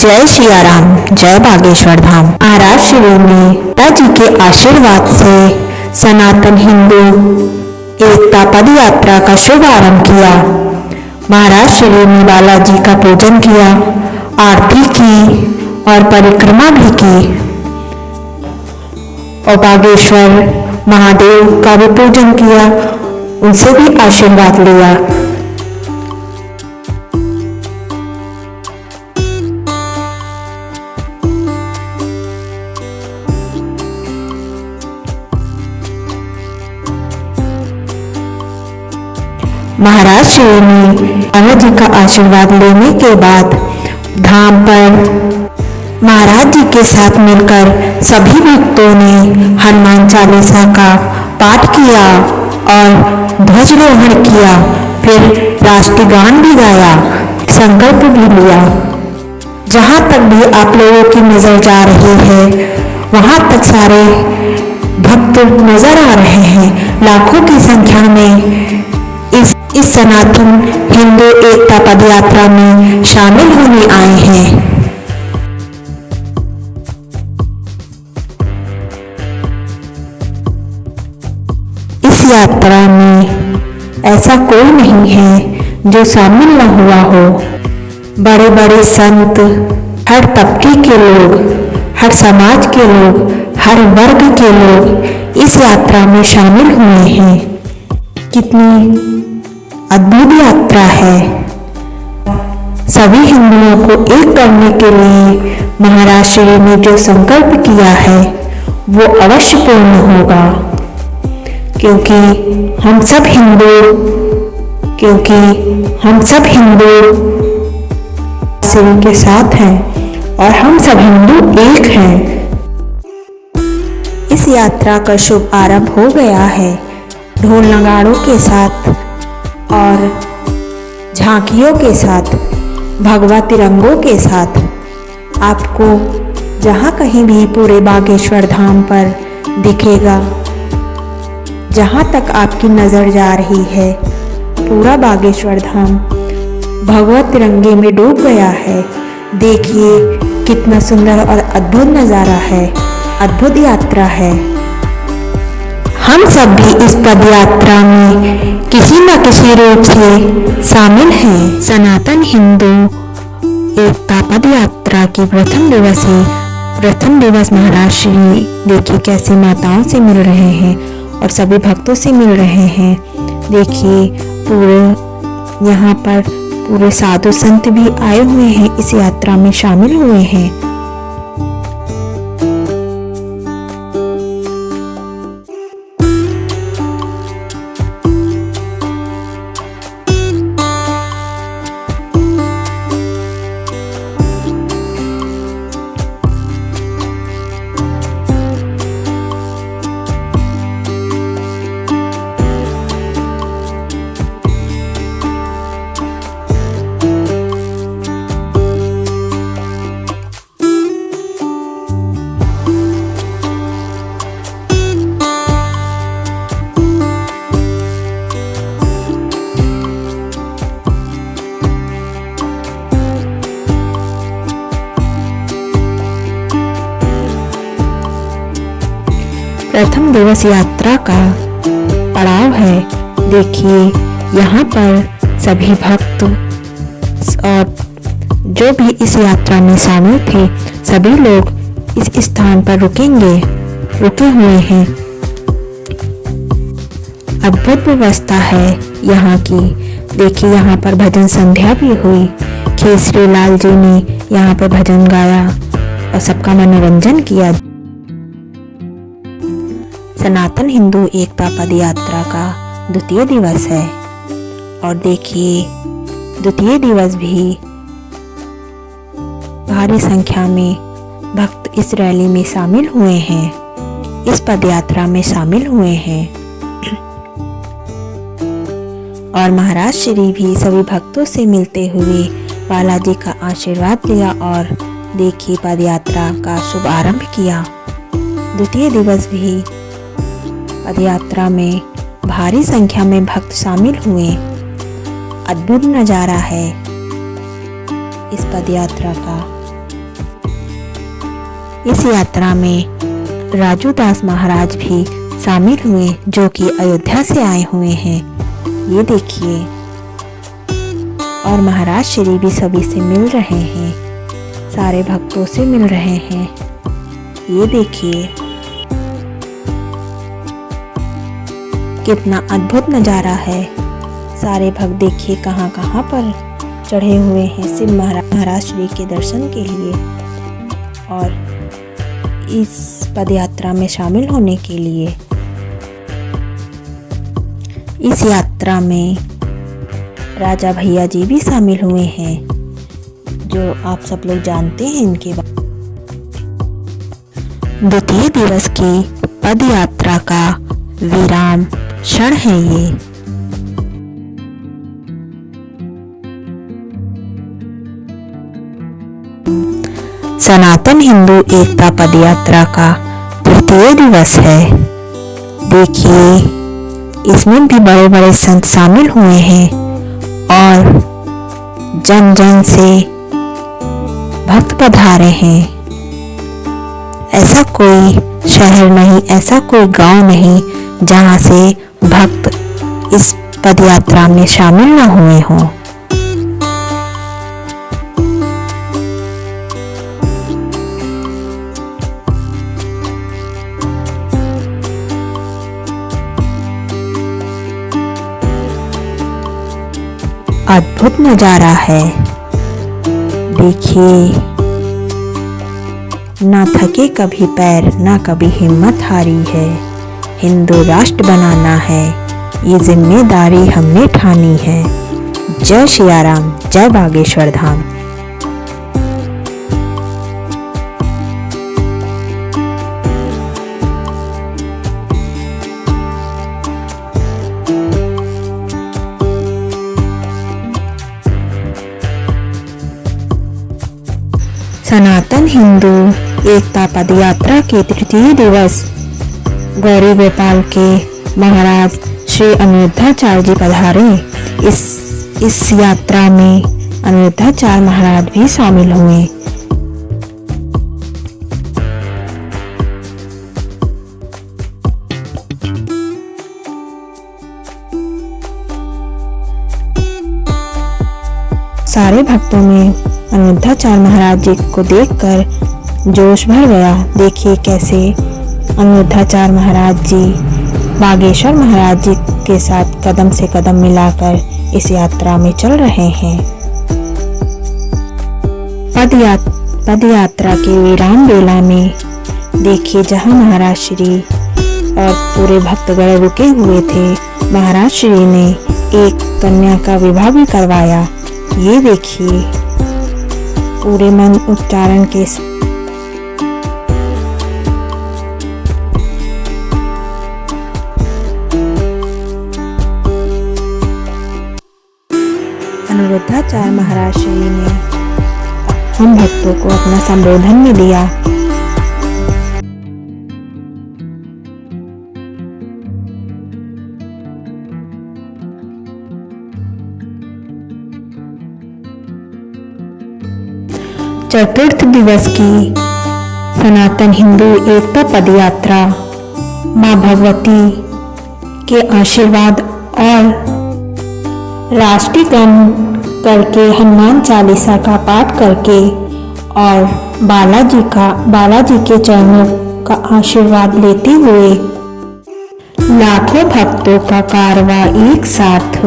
जय सिया राम, जय बागेश्वर धाम। महाराज श्री ने पिताजी के आशीर्वाद से सनातन हिंदू एकता पद यात्रा का शुभ आरंभ किया। महाराज श्री ने बालाजी का पूजन किया, आरती की और परिक्रमा भी की और बागेश्वर महादेव का भी पूजन किया, उनसे भी आशीर्वाद लिया। महाराज श्री ने बालाजी का आशीर्वाद लेने के बाद धाम पर महाराज जी के साथ मिलकर सभी भक्तों ने हनुमान चालीसा का पाठ किया और ध्वजारोहण किया। फिर राष्ट्रगान भी गाया, संकल्प भी लिया। जहाँ तक भी आप लोगों की नजर जा रही है, वहाँ तक सारे भक्त नजर आ रहे हैं। लाखों की संख्या में इस सनातन हिंदू एकता पद यात्रा में शामिल होने आए हैं। इस यात्रा में ऐसा कोई नहीं है जो शामिल न हुआ हो। बड़े बड़े संत, हर तबके के लोग, हर समाज के लोग, हर वर्ग के लोग इस यात्रा में शामिल हुए हैं। कितनी अद्भुत यात्रा है। सभी हिंदुओं को एक करने के लिए महाराज श्री ने जो संकल्प किया है वो अवश्य पूर्ण होगा, क्योंकि हम सब हिंदू श्री के साथ हैं और हम सब हिंदू एक हैं। इस यात्रा का शुभ आरंभ हो गया है। ढोल नगाड़ों के साथ और झांकियों के साथ, भगवा तिरंगों के साथ आपको जहाँ कहीं भी पूरे बागेश्वर धाम पर दिखेगा। जहाँ तक आपकी नज़र जा रही है, पूरा बागेश्वर धाम भगवा तिरंगे में डूब गया है। देखिए कितना सुंदर और अद्भुत नज़ारा है, अद्भुत यात्रा है। हम सब भी इस पद यात्रा में किसी न किसी रूप से शामिल हैं। सनातन हिंदू एकता पद यात्रा की प्रथम दिवस महाराज श्री देखिए कैसे माताओं से मिल रहे हैं और सभी भक्तों से मिल रहे हैं। देखिए पूरे यहाँ पर पूरे साधु संत भी आए हुए हैं, इस यात्रा में शामिल हुए हैं। प्रथम दिवस यात्रा का पड़ाव है। देखिए यहाँ पर सभी भक्त और जो भी इस यात्रा में शामिल थे, सभी लोग इस स्थान पर रुके हुए हैं। अद्भुत व्यवस्था है यहाँ की। देखिए यहाँ पर भजन संध्या भी हुई। केसरी लाल जी ने यहाँ पर भजन गाया और सबका मनोरंजन किया। सनातन हिंदू एकता पद यात्रा का द्वितीय दिवस है और देखिए द्वितीय दिवस भी भारी संख्या में भक्त इस रैली में शामिल हुए हैं, इस पद यात्रा में शामिल हुए हैं और महाराज श्री भी सभी भक्तों से मिलते हुए बालाजी का आशीर्वाद लिया और देखिए पद यात्रा का शुभ आरंभ किया। द्वितीय दिवस भी पद यात्रा में भारी संख्या में भक्त शामिल हुए। अद्भुत नज़ारा है इस पद यात्रा का। इस यात्रा में राजू दास महाराज भी शामिल हुए, जो कि अयोध्या से आए हुए हैं। ये देखिए, और महाराज श्री भी सभी से मिल रहे हैं, सारे भक्तों से मिल रहे हैं। ये देखिए कितना अद्भुत नज़ारा है। सारे भक्त देखिए कहाँ कहाँ पर चढ़े हुए हैं शिव महाराज श्री के दर्शन के लिए और इस पद यात्रा में शामिल होने के लिए। इस यात्रा में राजा भैया जी भी शामिल हुए हैं, जो आप सब लोग जानते हैं इनके बारे। द्वितीय दिवस की पद यात्रा का विराम क्षण है ये। सनातन हिंदू एकता पद यात्रा का तृतीय दिवस है। देखिए, इसमें भी बड़े बड़े संत शामिल हुए हैं और जन जन से भक्त पधारे हैं। ऐसा कोई शहर नहीं, ऐसा कोई गांव नहीं जहां से भक्त इस पद यात्रा में शामिल न हुए हों। अद्भुत नज़ारा है। देखिए, ना थके कभी पैर, ना कभी हिम्मत हारी है। हिंदू राष्ट्र बनाना है, ये जिम्मेदारी हमने ठानी है। जय सिया राम, जय बागेश्वर धाम। सनातन हिंदू एकता पद यात्रा के तृतीय दिवस गौरी गोपाल के महाराज श्री अनिरुद्धाचार्य जी पधारे। इस यात्रा में अनिरुद्धाचार्य महाराज भी शामिल हुए। सारे भक्तों में अनिरुद्धाचार्य महाराज जी को देखकर जोश भर गया। देखिए कैसे अनिरुद्धाचार्य महाराज जी बागेश्वर महाराज जी के साथ कदम से कदम मिलाकर इस यात्रा में चल रहे हैं। पद यात्रा के विराम वेला में देखिए, जहां महाराज श्री और पूरे भक्तगण रुके हुए थे, महाराज श्री ने एक कन्या का विवाह भी करवाया। ये देखिए, पूरे मन उच्चारण के अनिरुद्धाचार्य महाराज श्री ने हम भक्तों को अपना संबोधन भी दिया। चतुर्थ दिवस की सनातन हिंदू एकता पद यात्रा मां भगवती के आशीर्वाद और राष्ट्रीयगान करके, हनुमान चालीसा का पाठ करके और बालाजी के चरणों का आशीर्वाद लेते हुए लाखों भक्तों का कारवां एक साथ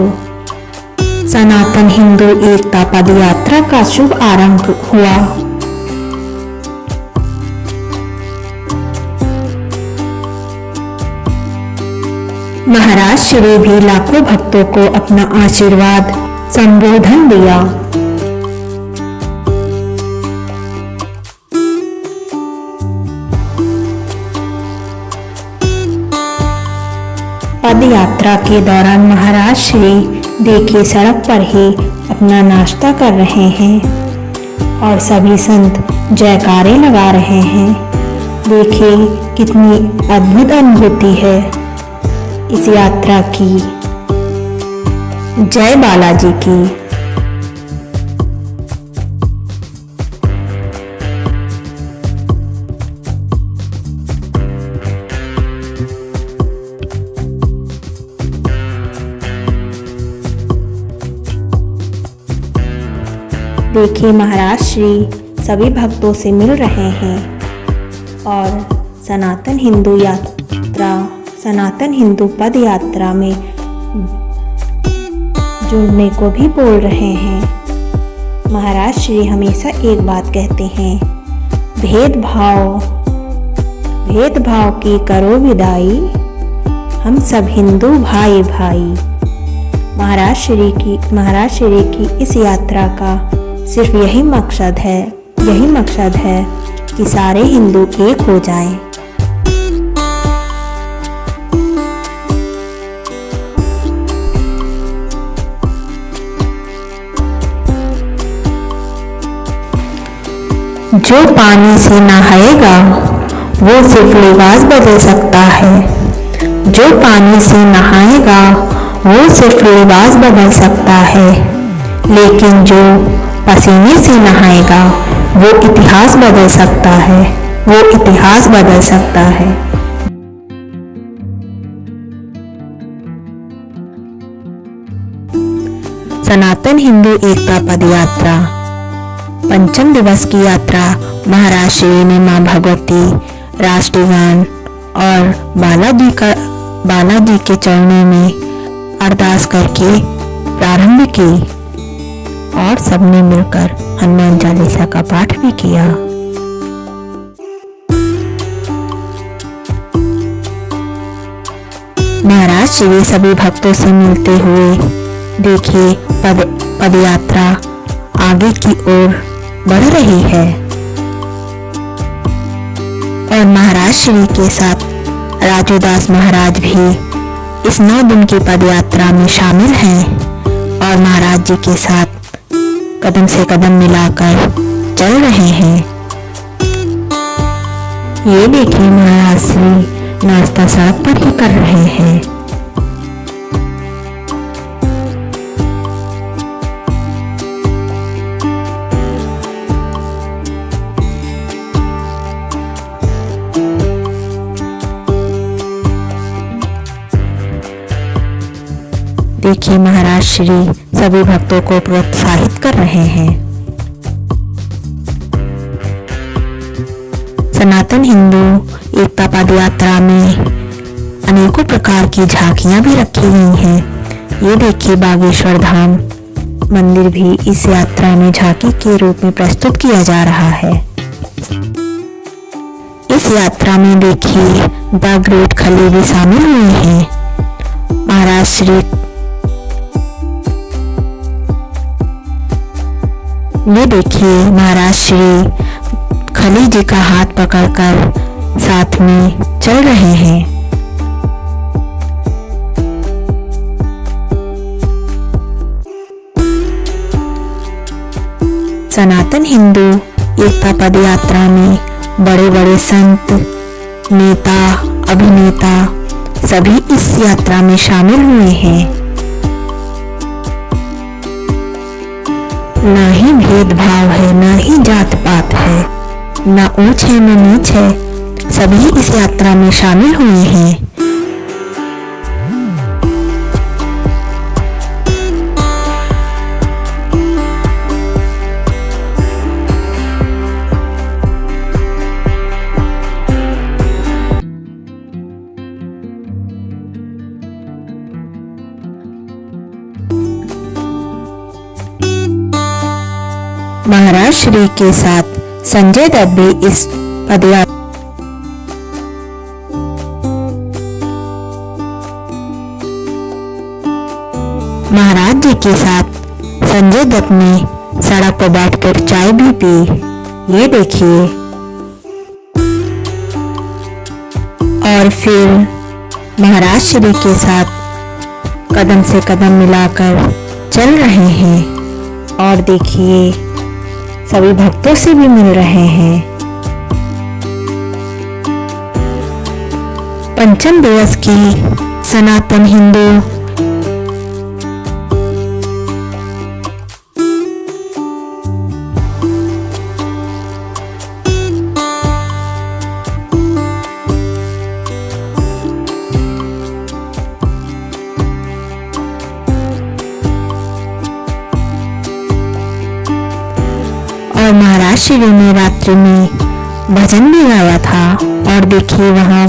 सनातन हिंदू एकता पद यात्रा का शुभ आरंभ हुआ। महाराज श्री भी लाखों भक्तों को अपना आशीर्वाद संबोधन दिया। पद यात्रा के दौरान महाराज श्री देखिए सड़क पर ही अपना नाश्ता कर रहे हैं और सभी संत जयकारे लगा रहे हैं। देखिए कितनी अद्भुत अनुभूति है इस यात्रा की। जय बालाजी की। देखिए महाराज श्री सभी भक्तों से मिल रहे हैं और सनातन हिंदू पद यात्रा में जुड़ने को भी बोल रहे हैं। महाराज श्री हमेशा एक बात कहते हैं, भेदभाव की करो विदाई, हम सब हिंदू भाई भाई। महाराज श्री की इस यात्रा का सिर्फ यही मकसद है कि सारे हिंदू एक हो जाएं। जो पानी से नहाएगा वो सिर्फ लिबास बदल सकता है। जो पानी से नहाएगा वो सिर्फ लिबास बदल सकता है, लेकिन जो पसीने से नहाएगा वो इतिहास बदल सकता है। सनातन हिंदू एकता पद यात्रा 5 दिवस की यात्रा महाराज श्री ने मां भगवती, राष्ट्रगान और बालाजी के चरणों में अरदास करके प्रारंभ की और सबने मिलकर हनुमान चालीसा का पाठ भी किया। महाराज श्री सभी भक्तों से मिलते हुए देखिए पद यात्रा आगे की ओर बढ़ रही है और महाराज श्री के साथ राजूदास महाराज भी इस 9 दिन की पद यात्रा में शामिल हैं और महाराज जी के साथ कदम से कदम मिलाकर चल रहे हैं। ये देखिए महाराज श्री नाश्ता सड़क पर ही कर रहे हैं। देखिए महाराज श्री सभी भक्तों को प्रोत्साहित कर रहे हैं। सनातन हिंदू एकता पद यात्रा में अनेकों प्रकार की झांकियां भी रखी गई हैं। ये देखिए बागेश्वर धाम मंदिर भी इस यात्रा में झांकी के रूप में प्रस्तुत किया जा रहा है। इस यात्रा में देखिए द ग्रेट खली भी शामिल हुए हैं। महाराज श्री ये देखिए महाराज श्री खली जी का हाथ पकड़कर साथ में चल रहे हैं। सनातन हिंदू एकता पद यात्रा में बड़े बड़े संत, नेता, अभिनेता सभी इस यात्रा में शामिल हुए हैं। ना ही भेदभाव है, ना ही जात पात है, ना ऊंच है ना नीच है, सभी इस यात्रा में शामिल हुए हैं। महाराज श्री के साथ संजय दत्त भी इस पदयात्रा महाराज जी के साथ संजय दत्त ने सड़क पर बैठकर चाय भी पी। ये देखिए और फिर महाराज श्री के साथ कदम से कदम मिलाकर चल रहे हैं और देखिए सभी भक्तों से भी मिल रहे हैं। 5 दिवस की सनातन हिंदू महाराज श्री ने रात्रि में भजन भी गाया था। और देखिए वहाँ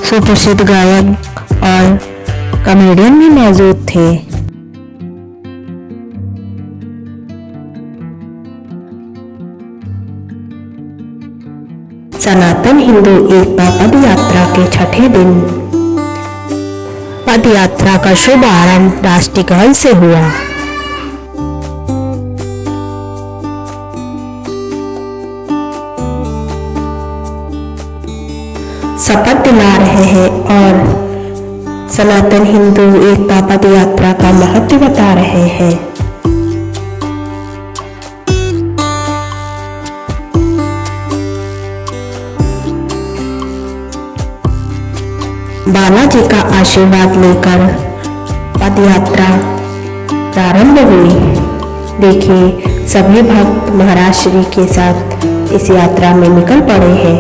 सुप्रसिद्ध गायक और कॉमेडियन भी मौजूद थे। सनातन हिंदू एकता पद यात्रा के छठे दिन पद यात्रा का शुभ आरंभ राष्ट्रगान से हुआ। शपथ दिला रहे हैं और सनातन हिंदू एकता पद यात्रा का महत्व बता रहे हैं। बालाजी का आशीर्वाद लेकर पद यात्रा प्रारंभ हुई। देखिए सभी भक्त महाराज श्री के साथ इस यात्रा में निकल पड़े हैं।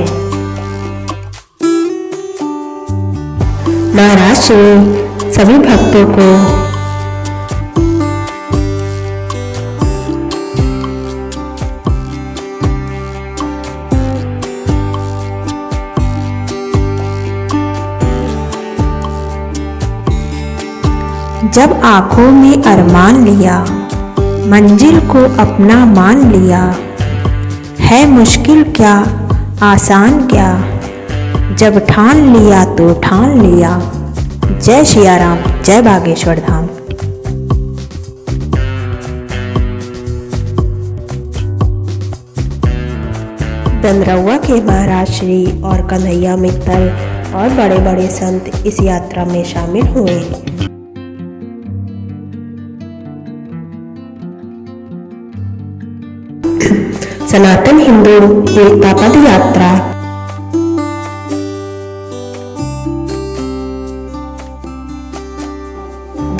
महाराज श्री सभी भक्तों को जब आंखों में अरमान लिया, मंजिल को अपना मान लिया, है मुश्किल क्या आसान क्या, जब ठान लिया तो ठान लिया। जय सिया राम, जय बागेश्वर धाम। दंदरौआ के महाराज श्री और कन्हैया मित्तल और बड़े बड़े संत इस यात्रा में शामिल हुए। सनातन हिंदू एकता पद यात्रा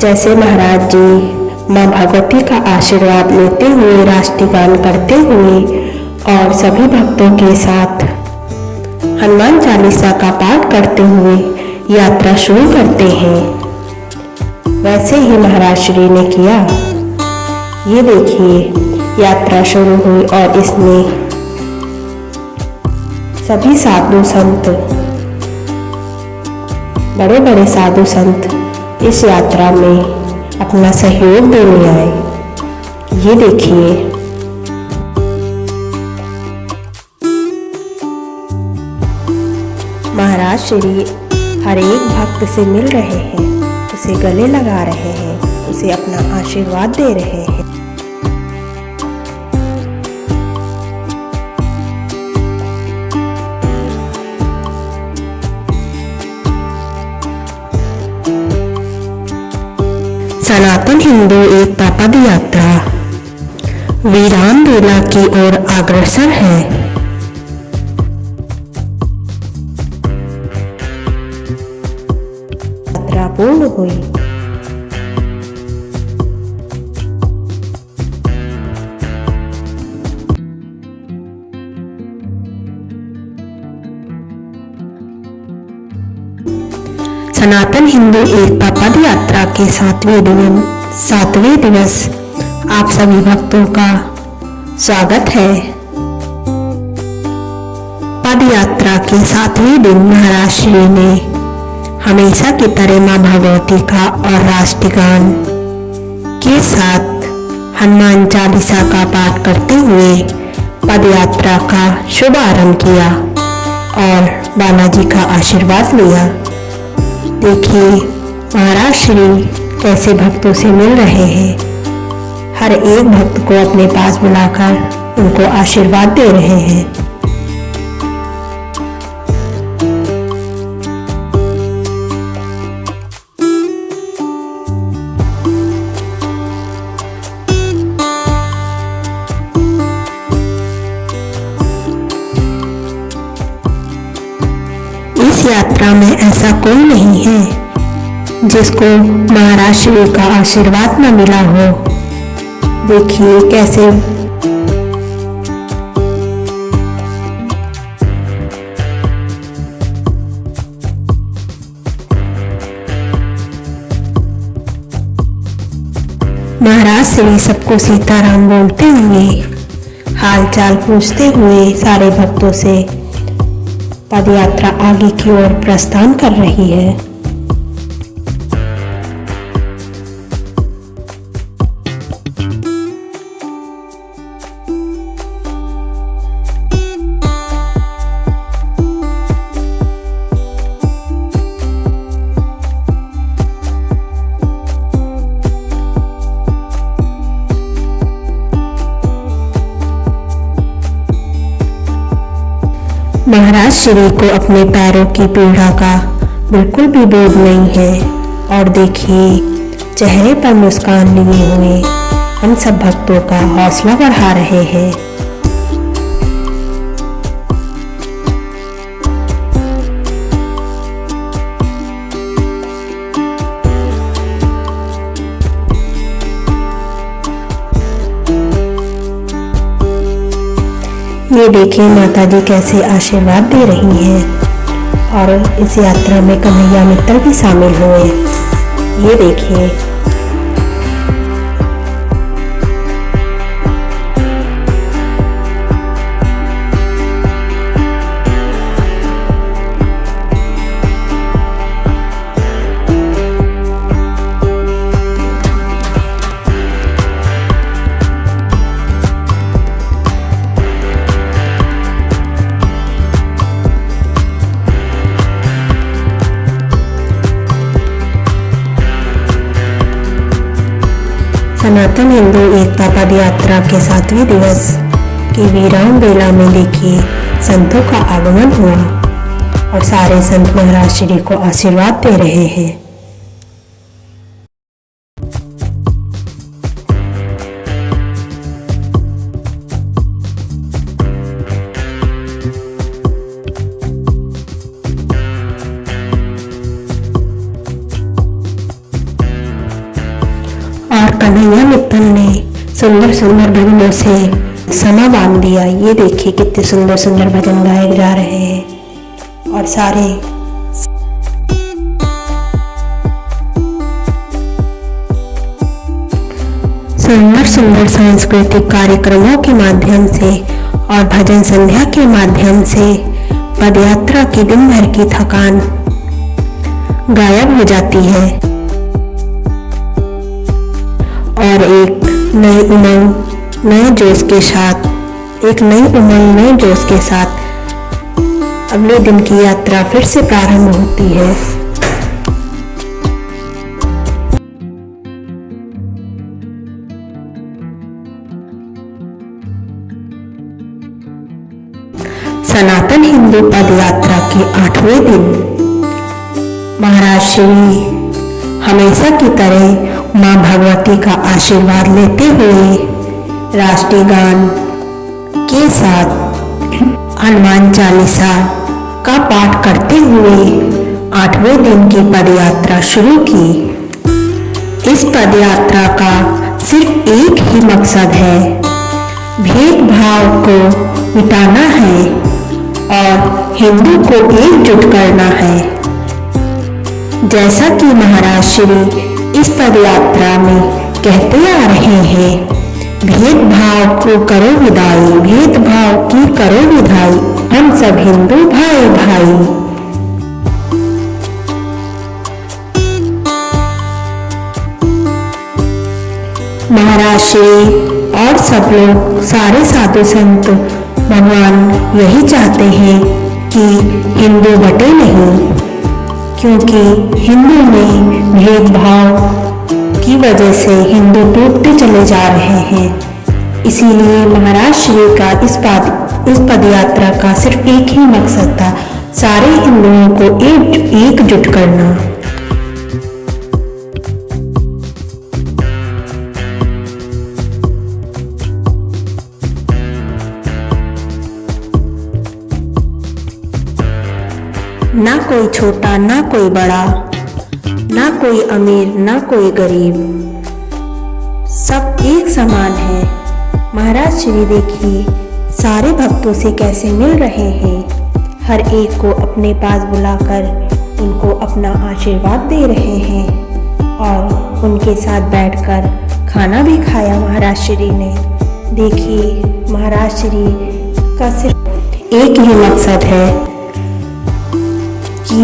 जैसे महाराज जी मां भगवती का आशीर्वाद लेते हुए राष्ट्रगान करते हुए और सभी भक्तों के साथ हनुमान चालीसा का पाठ करते हुए यात्रा शुरू करते हैं, वैसे ही महाराज श्री ने किया। ये देखिए यात्रा शुरू हुई और इसमें सभी साधु संत, बड़े बड़े साधु संत इस यात्रा में अपना सहयोग देने आए। ये देखिए महाराज श्री हर एक भक्त से मिल रहे हैं, उसे गले लगा रहे हैं, उसे अपना आशीर्वाद दे रहे हैं। सनातन हिंदू एकता पद यात्रा वीरान बेला की ओर अग्रसर है। यात्रा पूर्ण हुई। सनातन हिंदू एकता पद यात्रा के सातवें दिवस आप सभी भक्तों का स्वागत है। पद यात्रा के 7वें दिन महाराज श्री ने हमेशा की तरह मां भगवती का और राष्ट्रगान के साथ हनुमान चालीसा का पाठ करते हुए पद यात्रा का शुभ आरंभ किया और बालाजी का आशीर्वाद लिया। देखिए महाराज श्री कैसे भक्तों से मिल रहे हैं, हर एक भक्त को अपने पास बुलाकर उनको आशीर्वाद दे रहे हैं। इस यात्रा में ऐसा कोई नहीं है जिसको महाराज श्री का आशीर्वाद न मिला हो। देखिए कैसे महाराज श्री सबको सीताराम बोलते हुए हालचाल पूछते हुए सारे भक्तों से पदयात्रा आगे की ओर प्रस्थान कर रही है। महाराज श्री को अपने पैरों की पीड़ा का बिल्कुल भी बोध नहीं है और देखिए चेहरे पर मुस्कान लिए हुए हम सब भक्तों का हौसला बढ़ा रहे हैं। ये देखिए माता जी कैसे आशीर्वाद दे रही हैं और इस यात्रा में कन्हैया मित्तल भी शामिल हुए। ये देखिए सनातन हिंदू एकता पद यात्रा के 7वें दिवस की विराम बेला में देखिए संतों का आगमन हुआ और सारे संत महाराज श्री को आशीर्वाद दे रहे हैं। और कन्हैया मित्तल ने सुंदर सुंदर भजनों से समा बांध दिया। ये देखिए कितने सुंदर सुंदर भजन गाए जा रहे हैं और सारे सुंदर सुंदर सांस्कृतिक कार्यक्रमों के माध्यम से और भजन संध्या के माध्यम से पदयात्रा की दिन भर की थकान गायब हो जाती है और एक नई उमंग नए जोश के साथ अगले दिन की यात्रा फिर से प्रारंभ होती है। सनातन हिंदू पद यात्रा के 8वें दिन महाराज श्री हमेशा की तरह मां भगवती का आशीर्वाद लेते हुए राष्ट्रीय गान के साथ हनुमान चालीसा का पाठ करते हुए 8वें दिन की पदयात्रा शुरू की। इस पदयात्रा का सिर्फ एक ही मकसद है, भेदभाव को मिटाना है और हिंदू को एकजुट करना है। जैसा कि महाराज श्री इस पदयात्रा में कहते आ रहे हैं, भेदभाव को करो विदाई, भेदभाव की करो विदाई, हम सब हिंदू भाई भाई। महाराज श्री और सब लोग सारे साधु संत भगवान यही चाहते हैं कि हिंदू बटे नहीं, क्योंकि हिंदू में भेदभाव की वजह से हिंदू टूटते चले जा रहे हैं। इसीलिए महाराज श्री का इस पदयात्रा का सिर्फ एक ही मकसद था, सारे हिंदुओं को एकजुट करना। ना कोई छोटा ना कोई बड़ा, ना कोई अमीर ना कोई गरीब, सब एक समान है। महाराज श्री देखिए सारे भक्तों से कैसे मिल रहे हैं, हर एक को अपने पास बुलाकर उनको अपना आशीर्वाद दे रहे हैं और उनके साथ बैठकर खाना भी खाया महाराज श्री ने। देखिए महाराज श्री का सिर्फ एक ही मकसद है कि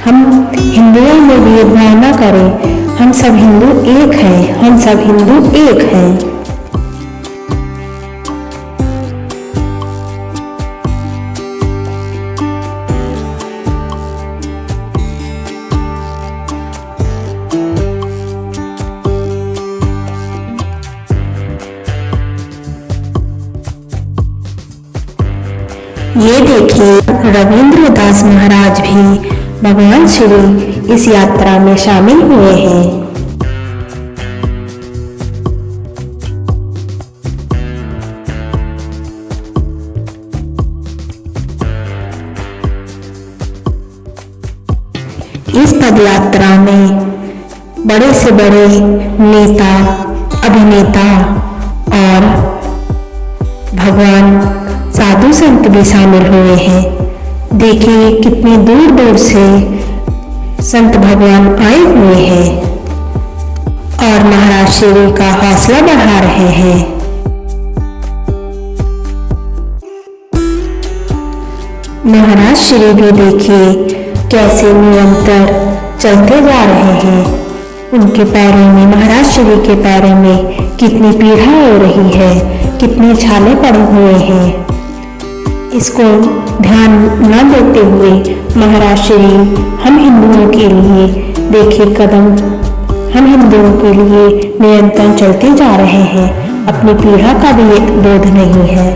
हम हिंदुओं में भेदभाव न करें। हम सब हिंदू एक हैं, हम सब हिंदू एक हैं। ये देखिए रविंद्र दास महाराज भी भगवान श्री इस यात्रा में शामिल हुए हैं। इस पदयात्रा में बड़े से बड़े नेता, अभिनेता और भगवान साधु संत भी शामिल हुए हैं। देखिए कितने दूर दूर से संत भगवान आए हुए हैं और महाराज श्री का हौसला बढ़ा रहे हैं। महाराज श्री भी देखिए कैसे निरंतर चलते जा रहे हैं। उनके पैरों में, महाराज श्री के पैरों में कितनी पीड़ा हो रही है, कितने छाले पड़े हुए हैं। इसको ध्यान न देते हुए महाराज श्री हम हिंदुओं के लिए देखिए कदम, हम हिंदुओं के लिए निरंतर चलते जा रहे हैं। अपनी पीड़ा का भी एक बोध नहीं है।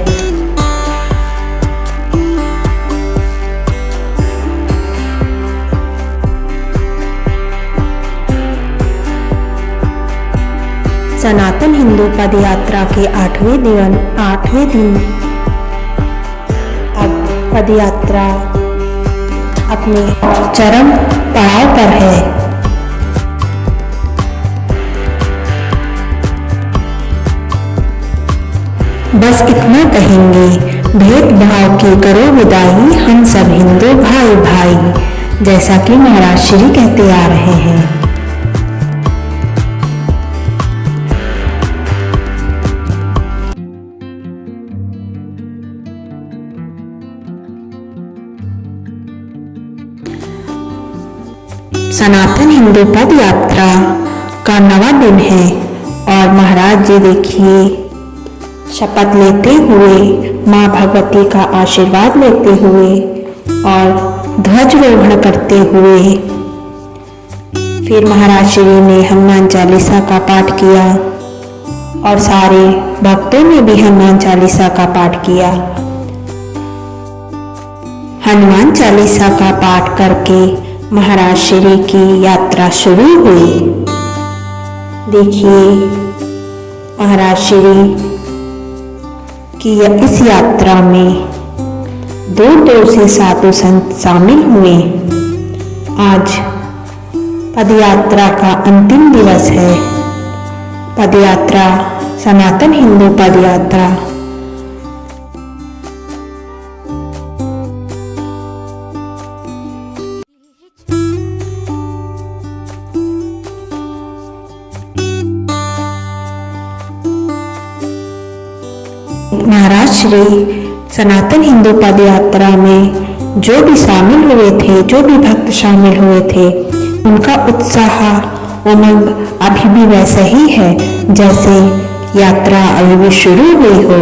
सनातन हिंदू पदयात्रा के 8वें दिन अब पदयात्रा अपने चरम पड़ाव पर है। बस इतना कहेंगे, भेदभाव की करो विदाई, हम सब हिंदू भाई भाई, जैसा कि महाराज श्री कहते आ रहे हैं। सनातन हिंदू पद यात्रा का 9वां दिन है और महाराज जी देखिए शपथ लेते हुए, माँ भगवती का आशीर्वाद लेते हुए और ध्वजारोहण करते हुए फिर महाराज श्री ने हनुमान चालीसा का पाठ किया और सारे भक्तों ने भी हनुमान चालीसा का पाठ किया। हनुमान चालीसा का पाठ करके महाराज श्री की यात्रा शुरू हुई। देखिए महाराज श्री की इस यात्रा में दूर दूर से साधु संत शामिल हुए। आज पदयात्रा का अंतिम दिवस है। पदयात्रा, सनातन हिंदू पदयात्रा महाराज श्री सनातन हिंदू पदयात्रा में जो भी शामिल हुए थे, जो भी भक्त शामिल हुए थे, उनका उत्साह, उमंग अभी भी वैसा ही है जैसे यात्रा अभी भी शुरू हुई हो।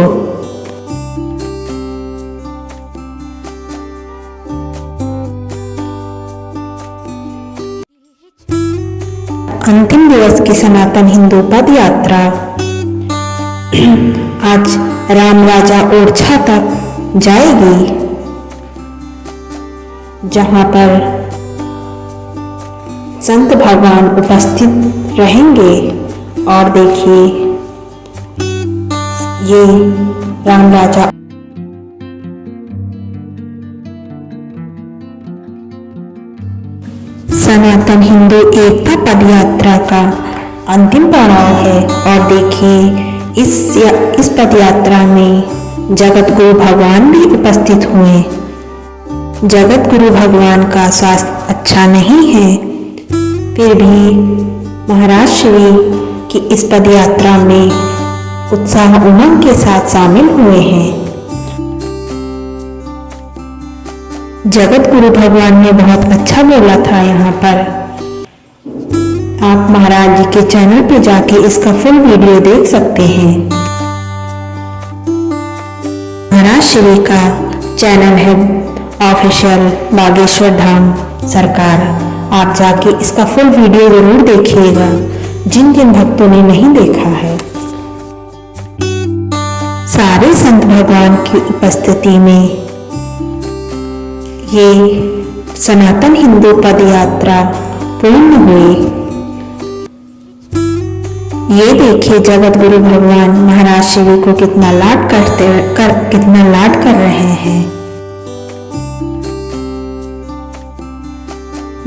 अंतिम दिवस की सनातन हिंदू पद यात्रा आज राम राजा ओरछा तक जाएगी, जहां पर संत भगवान उपस्थित रहेंगे। और देखिए ये राम राजा सनातन हिंदू एकता पदयात्रा का अंतिम पड़ाव है। और देखिए इस पदयात्रा में जगत गुरु भगवान भी उपस्थित हुए। जगत गुरु भगवान का स्वास्थ्य अच्छा नहीं है, फिर भी महाराज श्री की इस पदयात्रा में उत्साह उमंग के साथ शामिल हुए हैं। जगत गुरु भगवान ने बहुत अच्छा बोला था। यहाँ पर आप महाराज जी के चैनल पे जाके इसका फुल वीडियो देख सकते हैं। महाराज श्री का चैनल है ऑफिशियल बागेश्वर धाम सरकार। आप जाके इसका फुल वीडियो जरूर देखिएगा, जिन जिन भक्तों ने नहीं देखा है। सारे संत भगवान की उपस्थिति में ये सनातन हिंदू पद यात्रा पूर्ण हुई। ये देखिए जगत गुरु भगवान महाराज श्री को कितना लाड कर रहे हैं।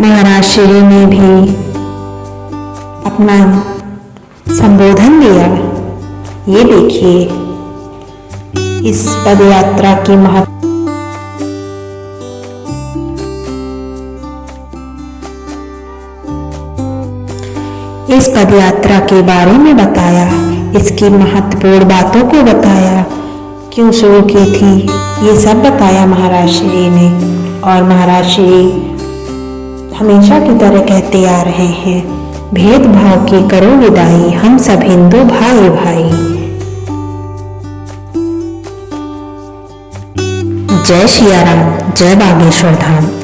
महाराज श्री ने भी अपना संबोधन दिया। ये देखिए इस पद यात्रा की महत्व। इस पद यात्रा के बारे में बताया, इसकी महत्वपूर्ण बातों को बताया, क्यों शुरू की थी, ये सब बताया महाराज श्री ने। और महाराज श्री हमेशा की तरह कहते आ रहे हैं, भेदभाव की करो विदाई, हम सब हिंदू भाई भाई। जय सिया राम, जय बागेश्वर धाम।